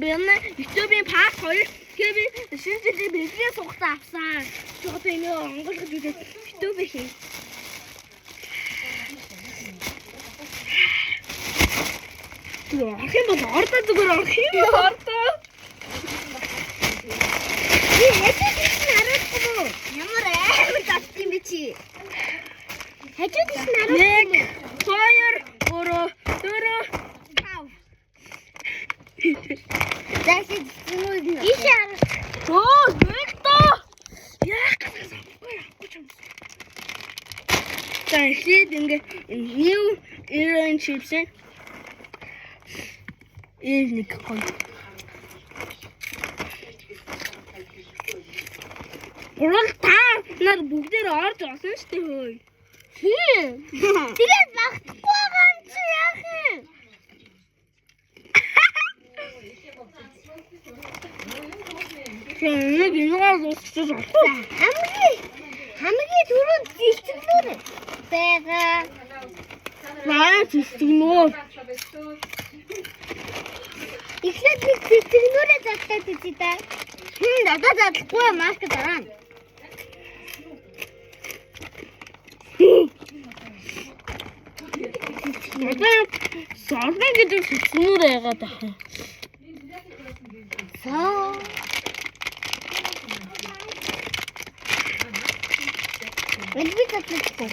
байна. YouTube-ийн part 2 GB шинжилгээ бэлгээ сугтаа авсан. Чото энэ онгойлгож үзээд YouTube хий. Архим бол ордоо зүгээр архим ордоо. Ямар амар татсан юм бэ чи? Хажууд нь Нэг, хоёр, гурав, дөрөв, тав. Зашид зүгүүр нь. Иш арга. Оо, нэлтөө. Яах гэж. Зашид ингээ new Iron chips нэг гой. Гурал та нар бүгдээр орж осон шүү дээ хөөе. Тэгээд багтахгүй байгаа юм чи яах юм? Нэг ингээл дуусчихсан. Хамгийн түрүүнд зэлтгнүүр байгаа. Наа зэлтгнүүр. Ихлээд нэг зэлтгнүүрээ заттаад үзье та. Надад задлахгүй маск дараа. Надад сорны гэдэг зэлтгнүүр яагаад тахаа. Эдгээр татлахгүй.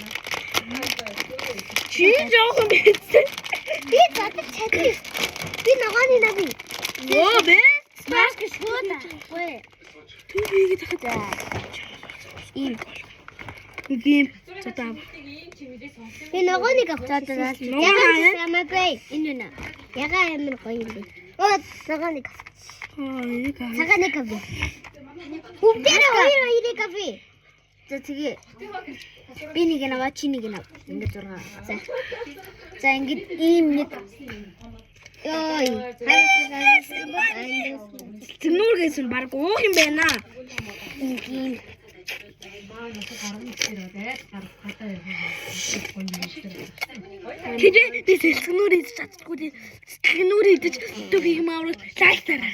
Чи жоохон битсэн. Би задлах чадна. Би ногооны нави. Оо бэ? Маск шууд авахгүй. Түүнийг дахиад ийм цотаа. Би ногооныг авчаад байгаа. Ямаагүй энэ нэ. Ягаа ямар гоё юм бэ? Оо ногооныг. Цагааныг авъя. Бүгдээ хоёрыг авъя. За тэгээ. Би нэг нь аваа, чи нэг нь ав. Ингээд 6. За ингээд ийм нэг. Ой. Тэнүүргээс нь баг уух юм байна. Ийм. Тэгээд тэнүүр идэж чаддгүй. Тэнүүр идэж төв юм аваад лайктараа.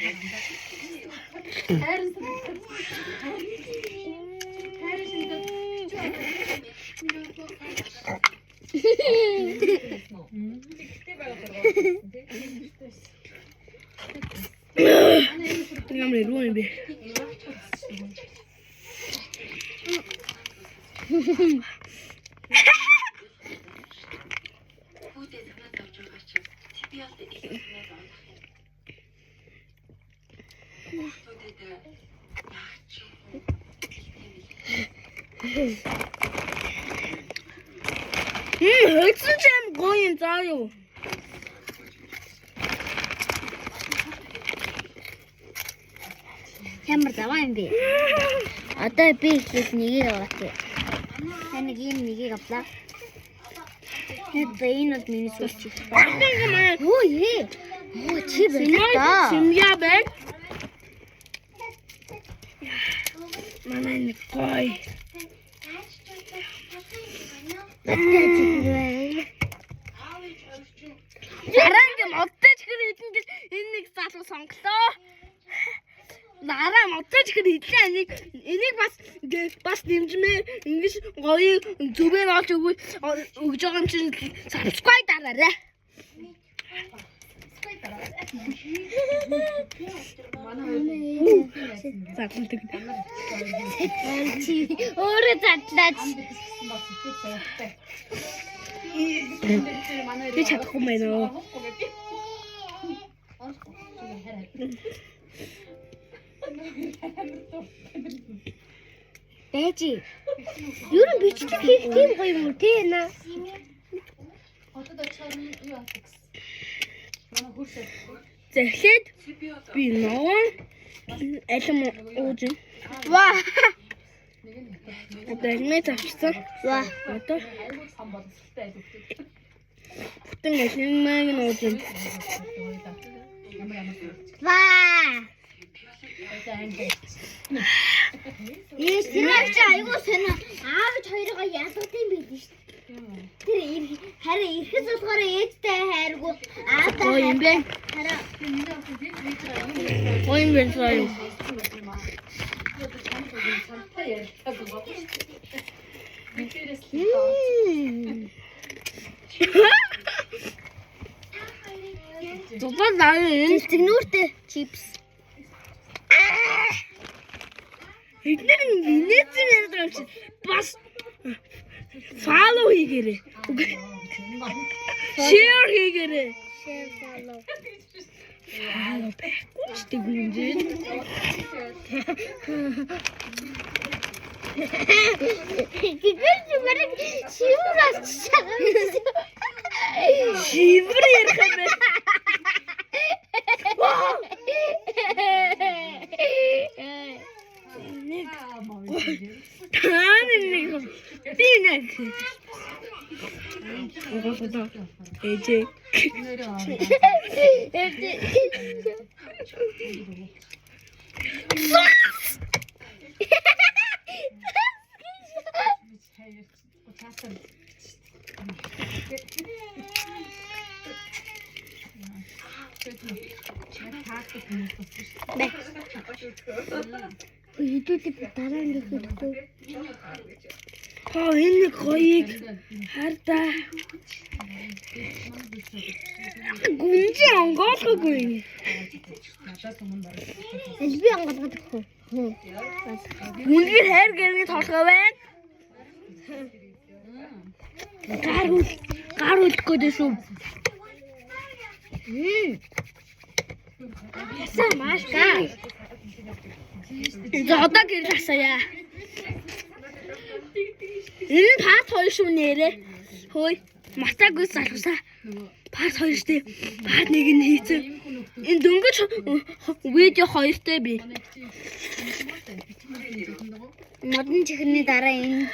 Ямар руу юм бэ? Хэцүү ч юм гоё юм заа юу. Ямар заваа юм бэ? Одоо би их нэгийг аваад. Таны ийм нэгийг авлаа. Энэ бол миний сүүлч. Оо ээ. Оо чи байна. Симья бэг. Манай нэг гоё. Яранг модтой ч хэр идэн гэж энэ нэг залуу сонглоо. Нараа модтой ч хэр идлээ энийг бас дэмжмээр ингэж гоё зүвээр олж өгж байгаа юм чинь subscribe дараарай. Задлаа. Чи өөрөө задлаач. Би чадахгүй байна уу? Бэжи. Юу н бичлэг хийх тийм гоё юм те наа. Захиад би ногоон алим ууж. Ваа. Одоо нэг авчихсан. Ваа. Одоо бүтэн алимыг нууж. Ваа. Яаш айгуу сонио. Аавч хоёроо ялгууд юм байл шүү дээ. Тэр харин ирэхэд болохоор ээжтэй хайргүй. Гоё юм бэ? Хараа. Гоём бэлсаа. Зугал нарын Цэгнүүртэй чипс. эдгээр инээсэн яриад байгаа чи бас фоллоу хийгээрэй. Share хийгээрэй. Share follow. Фоллоу байхгүй ч тэгвэл Гэгэр чи бараг шивраас чагаа. шивэр ярих юм бэ? Тааны би нэг эжээ Идүүтэй дараа нь ихэхгүй. энэ гоёг хардаа гүнжи онгоолгүй. Би онгоолгохгүй. Гүнжи хайр гэрний толгой байна. Гар үлдэхгүй дэшүү. Ясаа маш гай. За одоо гэрэл асаая. Энэ пат хоёр шүү нэрээ. Хөөе, матаагүй залуусаа. Пат хоёр штэ. Пат нэг нь хийцэн. Энэ дөнгөж видео хоёртой би. Модон чихний дараа энэ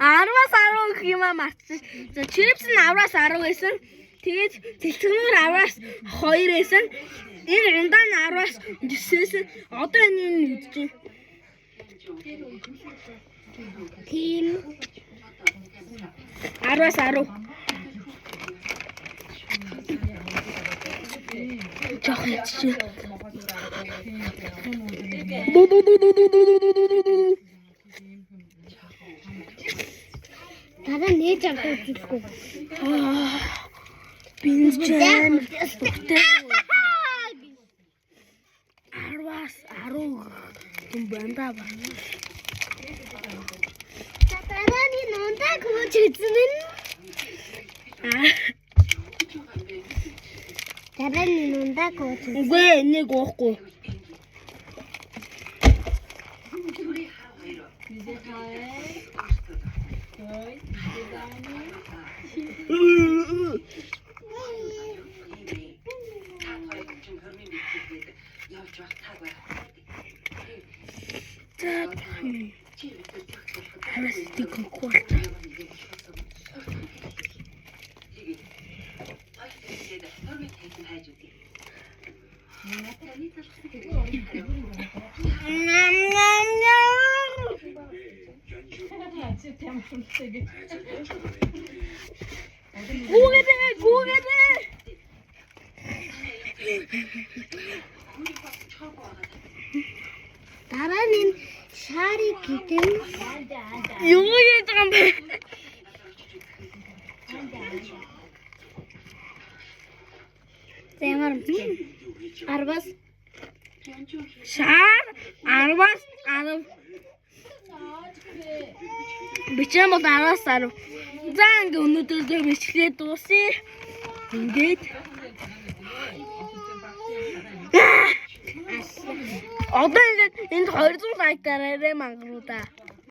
10-аас 10 гэх юм аа марцсан. За чипс нь 10-аас 10 байсан. Тэгээд цэлцгнөр 10-аас 2 байсан. Энэ ундаа нь 10-аас 9-ээс одоо энэ үзэж байна. тийм 10-аас 10. Жох яцчих. дараа нээж авах үзэхгүй. Бинжэн. 10-аас 10 юм банда ба. Дараа нь нундаа хөөж үзэн нь. Дараа нь нундаа хөөж. Үгүй энийг уухгүй. Гугэдэ. Дараа нь шарик гэдэг нь Юу яаж байгаа юм бэ? зэмэр 10-аас Шар 10-аас 10. Бичсэн бол 10-аас 10. За ингээ өнөөдөр дөө бичлээ дуусъя. Ингээд одоо ингээд энд 200 лайк дараарай мангаруудаа.